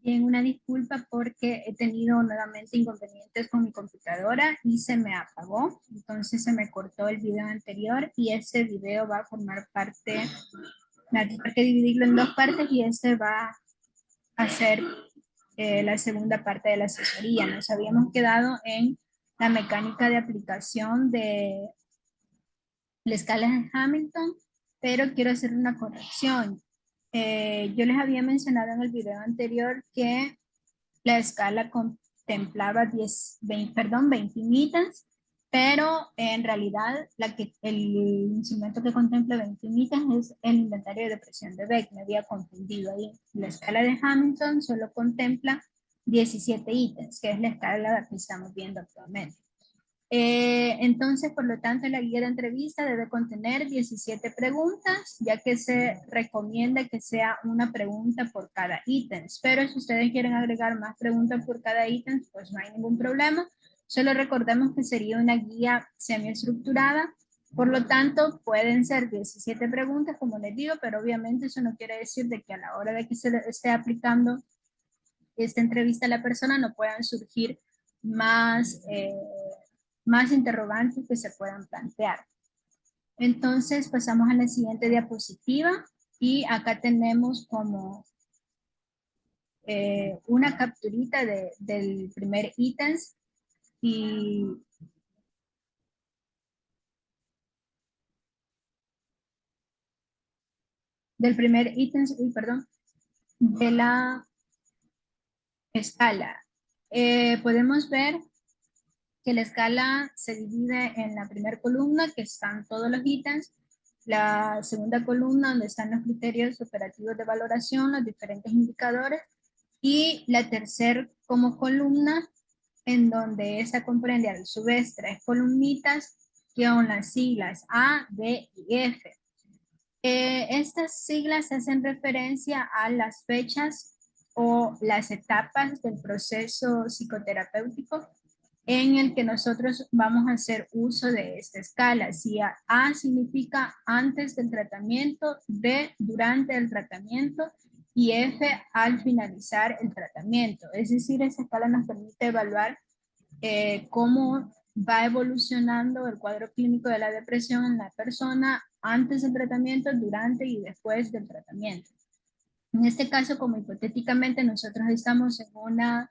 Bien, una disculpa porque he tenido nuevamente inconvenientes con mi computadora y se me apagó. Entonces se me cortó el video anterior y ese video va a formar parte, me va a tener que dividirlo en dos partes y este va a ser la segunda parte de la asesoría. Nos habíamos quedado en la mecánica de aplicación de la escala de Hamilton, pero quiero hacer una corrección. Yo les había mencionado en el video anterior que la escala contemplaba 20 unidades, pero en realidad el instrumento que contempla 20 unidades es el inventario de presión de Beck. Me había confundido ahí. La escala de Hamilton solo contempla 17 ítems, que es la escala que estamos viendo actualmente. Entonces, por lo tanto, la guía de entrevista debe contener 17 preguntas, ya que se recomienda que sea una pregunta por cada ítem. Pero si ustedes quieren agregar más preguntas por cada ítem, pues no hay ningún problema. Solo recordemos que sería una guía semiestructurada. Por lo tanto, pueden ser 17 preguntas, como les digo, pero obviamente eso no quiere decir de que a la hora de que se le esté aplicando esta entrevista a la persona no puedan surgir más, más interrogantes que se puedan plantear. Entonces pasamos a la siguiente diapositiva y acá tenemos como una capturita del primer ítem y del primer ítem, perdón, de la escala. Podemos ver que la escala se divide en la primera columna, que están todos los ítems, la segunda columna, donde están los criterios operativos de valoración, los diferentes indicadores, y la tercera como columna, en donde esta comprende a su vez tres columnitas, que son las siglas A, D y F. Estas siglas hacen referencia a las fechas o las etapas del proceso psicoterapéutico en el que nosotros vamos a hacer uso de esta escala. Si A significa antes del tratamiento, D durante el tratamiento y F al finalizar el tratamiento. Es decir, esta escala nos permite evaluar cómo va evolucionando el cuadro clínico de la depresión en la persona antes del tratamiento, durante y después del tratamiento. En este caso, como hipotéticamente nosotros estamos en una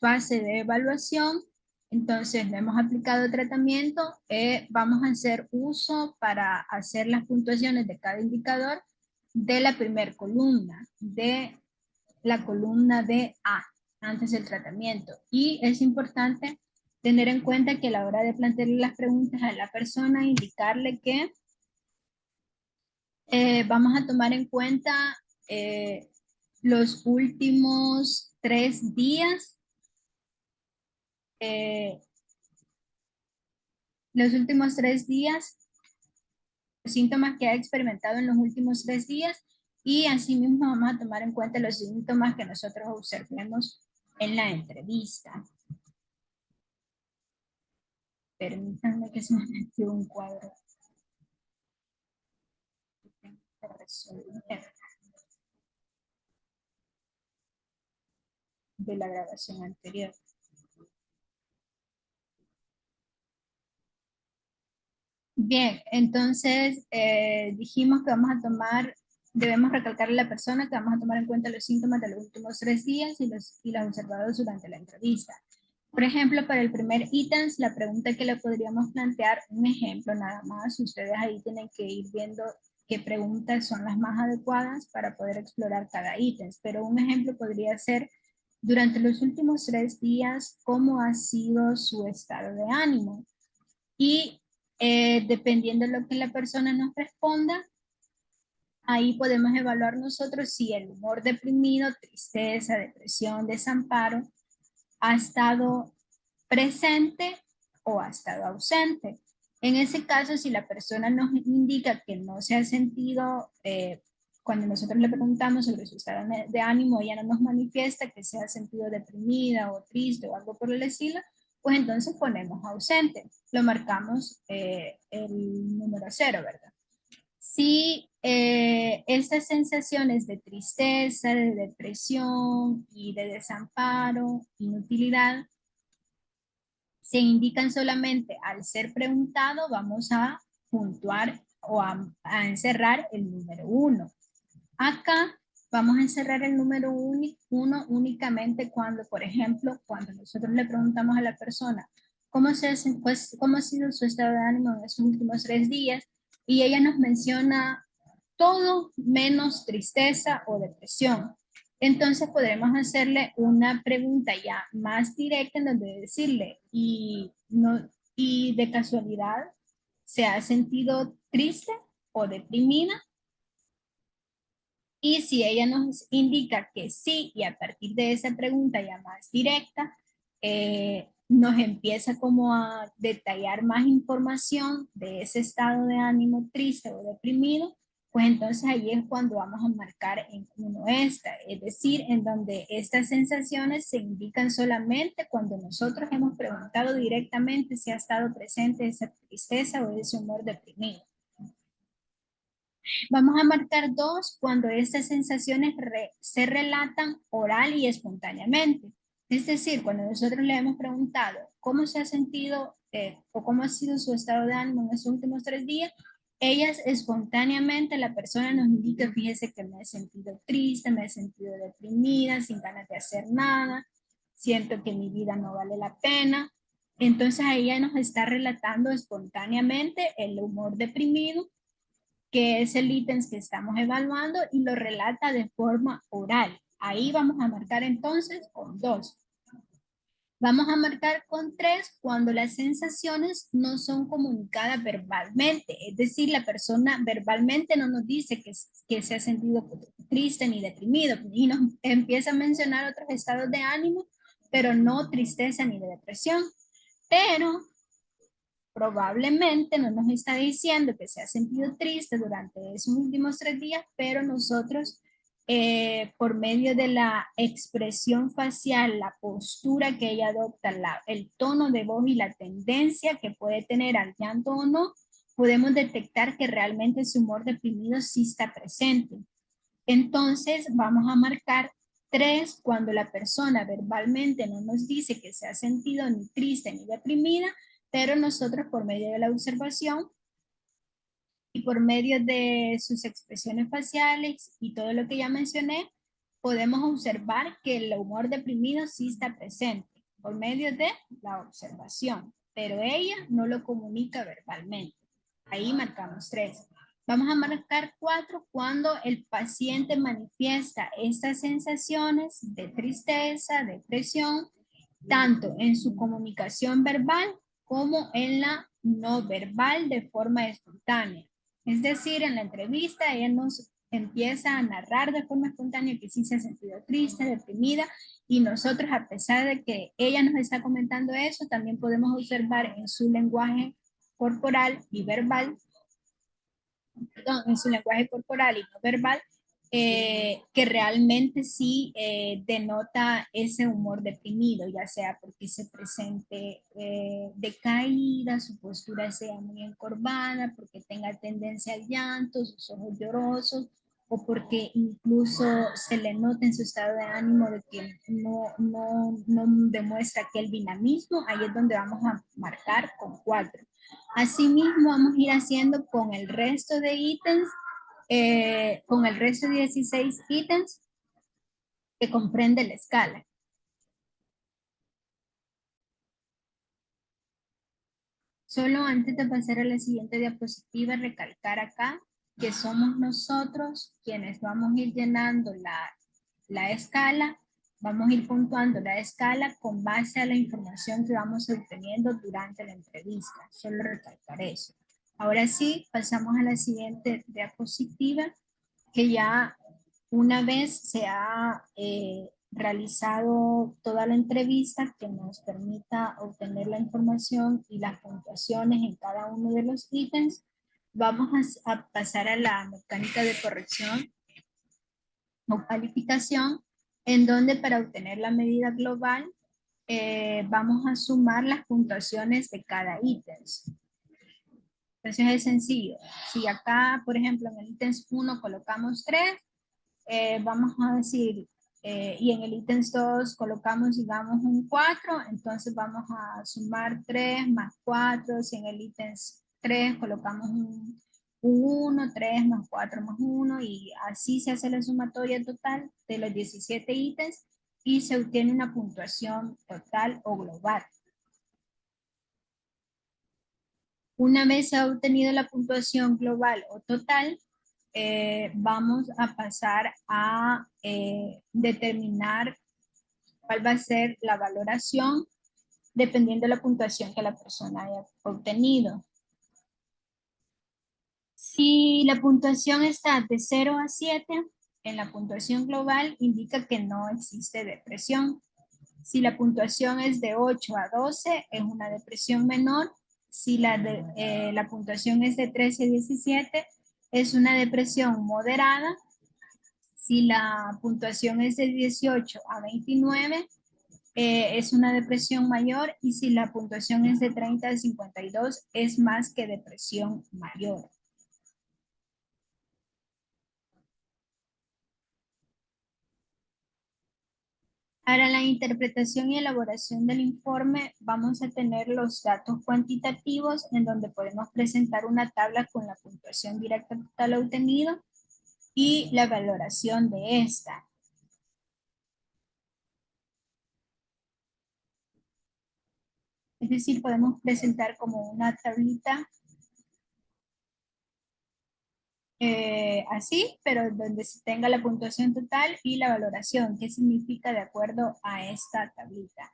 fase de evaluación, entonces le hemos aplicado tratamiento, vamos a hacer uso para hacer las puntuaciones de cada indicador de la primera columna, de la columna de A, antes del tratamiento. Y es importante tener en cuenta que a la hora de plantearle las preguntas a la persona, indicarle que vamos a tomar en cuenta eh, los últimos 3 días, eh, los últimos 3 días, los síntomas que ha experimentado en los últimos 3 días y asimismo vamos a tomar en cuenta los síntomas que nosotros observemos en la entrevista. Permítanme que se me metió un cuadro de resolver de la grabación anterior. Bien, entonces dijimos que vamos a tomar, debemos recalcarle a la persona que vamos a tomar en cuenta los síntomas de los últimos 3 días y los observados durante la entrevista. Por ejemplo, para el primer ítem, la pregunta que le podríamos plantear, un ejemplo nada más, ustedes ahí tienen que ir viendo qué preguntas son las más adecuadas para poder explorar cada ítem, pero un ejemplo podría ser, durante los últimos 3 días, ¿cómo ha sido su estado de ánimo? Y dependiendo de lo que la persona nos responda, ahí podemos evaluar nosotros si el humor deprimido, tristeza, depresión, desamparo, ha estado presente o ha estado ausente. En ese caso, si la persona nos indica que no se ha sentido, cuando nosotros le preguntamos sobre su estado de ánimo, ella no nos manifiesta que se ha sentido deprimida o triste o algo por el estilo, pues entonces ponemos ausente, lo marcamos el número 0, ¿verdad? Si estas sensaciones de tristeza, de depresión y de desamparo, inutilidad, se indican solamente al ser preguntado, vamos a puntuar o a encerrar el número 1. Acá vamos a encerrar el número 1 únicamente cuando, por ejemplo, cuando nosotros le preguntamos a la persona cómo ha sido su estado de ánimo en estos últimos 3 días y ella nos menciona todo menos tristeza o depresión. Entonces podremos hacerle una pregunta ya más directa en donde decirle, y de casualidad, ¿se ha sentido triste o deprimida? Y si ella nos indica que sí, y a partir de esa pregunta ya más directa, nos empieza como a detallar más información de ese estado de ánimo triste o deprimido, pues entonces ahí es cuando vamos a marcar en uno esta, es decir, en donde estas sensaciones se indican solamente cuando nosotros hemos preguntado directamente si ha estado presente esa tristeza o ese humor deprimido. Vamos a marcar 2 cuando estas sensaciones se relatan oral y espontáneamente. Es decir, cuando nosotros le hemos preguntado cómo se ha sentido o cómo ha sido su estado de ánimo en estos últimos 3 días, ellas espontáneamente, la persona nos indica, fíjese que me he sentido triste, me he sentido deprimida, sin ganas de hacer nada, siento que mi vida no vale la pena. Entonces ella nos está relatando espontáneamente el humor deprimido, que es el ítem que estamos evaluando, y lo relata de forma oral. Ahí vamos a marcar entonces con 2. Vamos a marcar con 3 cuando las sensaciones no son comunicadas verbalmente, es decir, la persona verbalmente no nos dice que se ha sentido triste ni deprimido, y nos empieza a mencionar otros estados de ánimo, pero no tristeza ni de depresión. Pero probablemente no nos está diciendo que se ha sentido triste durante esos últimos 3 días, pero nosotros, por medio de la expresión facial, la postura que ella adopta, el tono de voz y la tendencia que puede tener al llanto o no, podemos detectar que realmente su humor deprimido sí está presente. Entonces vamos a marcar 3 cuando la persona verbalmente no nos dice que se ha sentido ni triste ni deprimida, pero nosotros por medio de la observación y por medio de sus expresiones faciales y todo lo que ya mencioné, podemos observar que el humor deprimido sí está presente por medio de la observación, pero ella no lo comunica verbalmente. Ahí marcamos 3. Vamos a marcar 4 cuando el paciente manifiesta estas sensaciones de tristeza, depresión, tanto en su comunicación verbal como en la no verbal de forma espontánea. Es decir, en la entrevista ella nos empieza a narrar de forma espontánea que sí se ha sentido triste, deprimida, y nosotros, a pesar de que ella nos está comentando eso, también podemos observar en su lenguaje corporal y verbal, perdón, en su lenguaje corporal y no verbal, que realmente sí denota ese humor deprimido, ya sea porque se presente decaída, su postura sea muy encorvada, porque tenga tendencia al llanto, sus ojos llorosos, o porque incluso se le nota en su estado de ánimo de que no demuestra aquel dinamismo. Ahí es donde vamos a marcar con 4. Asimismo, vamos a ir haciendo con el resto de ítems, con el resto de 16 ítems que comprende la escala. Solo antes de pasar a la siguiente diapositiva, recalcar acá que somos nosotros quienes vamos a ir llenando la escala, vamos a ir puntuando la escala con base a la información que vamos obteniendo durante la entrevista. Solo recalcar eso. Ahora sí, pasamos a la siguiente diapositiva, que ya una vez se ha realizado toda la entrevista que nos permita obtener la información y las puntuaciones en cada uno de los ítems, vamos a pasar a la mecánica de corrección o calificación, en donde para obtener la medida global vamos a sumar las puntuaciones de cada ítem. Entonces es sencillo. Si acá, por ejemplo, en el ítem 1 colocamos 3, vamos a decir, y en el ítem 2 colocamos, digamos, un 4, entonces vamos a sumar 3 más 4. Si en el ítem 3 colocamos un 1, 3 más 4 más 1, y así se hace la sumatoria total de los 17 ítems y se obtiene una puntuación total o global. Una vez se ha obtenido la puntuación global o total, vamos a pasar a determinar cuál va a ser la valoración dependiendo de la puntuación que la persona haya obtenido. Si la puntuación está de 0 a 7, en la puntuación global indica que no existe depresión. Si la puntuación es de 8 a 12, es una depresión menor. Si la puntuación es de 13 a 17, es una depresión moderada. Si la puntuación es de 18 a 29, es una depresión mayor. Y si la puntuación es de 30 a 52, es más que depresión mayor. Para la interpretación y elaboración del informe vamos a tener los datos cuantitativos en donde podemos presentar una tabla con la puntuación directa total obtenido y la valoración de esta. Es decir, podemos presentar como una tablita así, pero donde se tenga la puntuación total y la valoración, qué significa de acuerdo a esta tablita.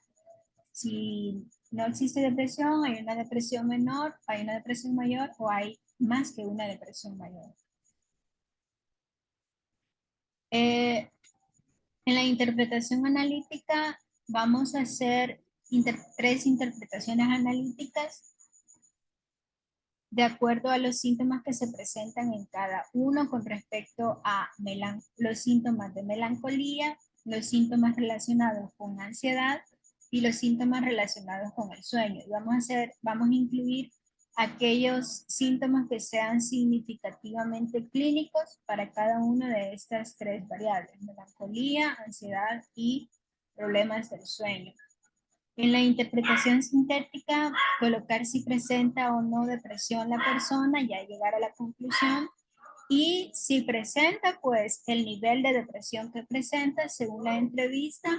Si no existe depresión, hay una depresión menor, hay una depresión mayor o hay más que una depresión mayor. En la interpretación analítica vamos a hacer tres interpretaciones analíticas de acuerdo a los síntomas que se presentan en cada uno con respecto a los síntomas de melancolía, los síntomas relacionados con ansiedad y los síntomas relacionados con el sueño. Vamos a incluir aquellos síntomas que sean significativamente clínicos para cada una de estas tres variables: melancolía, ansiedad y problemas del sueño. En la interpretación sintética, colocar si presenta o no depresión la persona, ya llegar a la conclusión. Y si presenta, pues el nivel de depresión que presenta según la entrevista,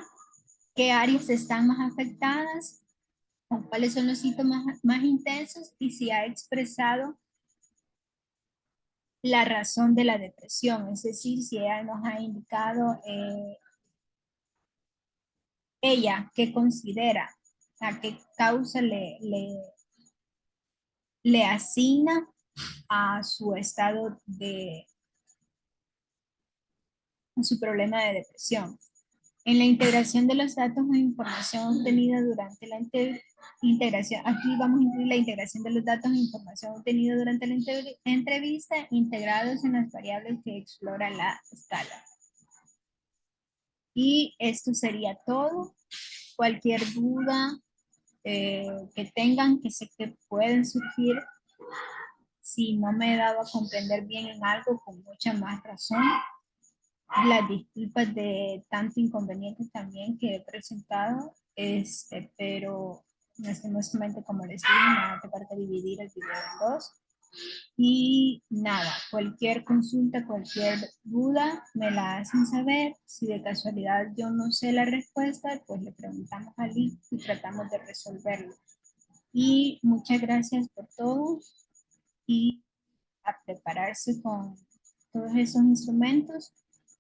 qué áreas están más afectadas, o cuáles son los síntomas más intensos y si ha expresado la razón de la depresión, es decir, si ella nos ha indicado ella qué considera, a qué causa le asigna a su estado a su problema de depresión. En la integración de los datos o información obtenida durante la integración, aquí vamos a incluir la integración de los datos e información obtenida durante la entrevista integrados en las variables que explora la escala. Y esto sería todo. Cualquier duda que tengan, que sé que pueden surgir, si no me he dado a comprender bien en algo, con mucha más razón. Las disculpas de tanto inconveniente también que he presentado, pero lastimosamente, como les dije, me va a tocar que dividir el video en dos. Y nada, cualquier consulta, cualquier duda, me la hacen saber. Si de casualidad yo no sé la respuesta, pues le preguntamos a Liz y tratamos de resolverlo. Y muchas gracias por todo y a prepararse con todos esos instrumentos.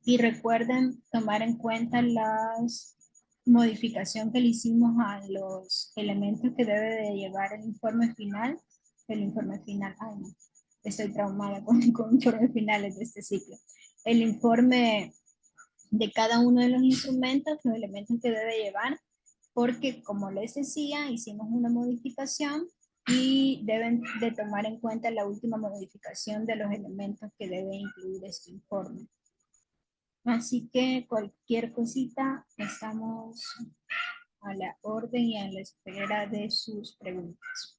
Y recuerden tomar en cuenta las modificación que le hicimos a los elementos que debe de llevar el informe final. El informe final, ay no, estoy traumada con informes finales de este ciclo. El informe de cada uno de los instrumentos, los elementos que debe llevar, porque como les decía, hicimos una modificación y deben de tomar en cuenta la última modificación de los elementos que debe incluir este informe. Así que cualquier cosita, estamos a la orden y a la espera de sus preguntas.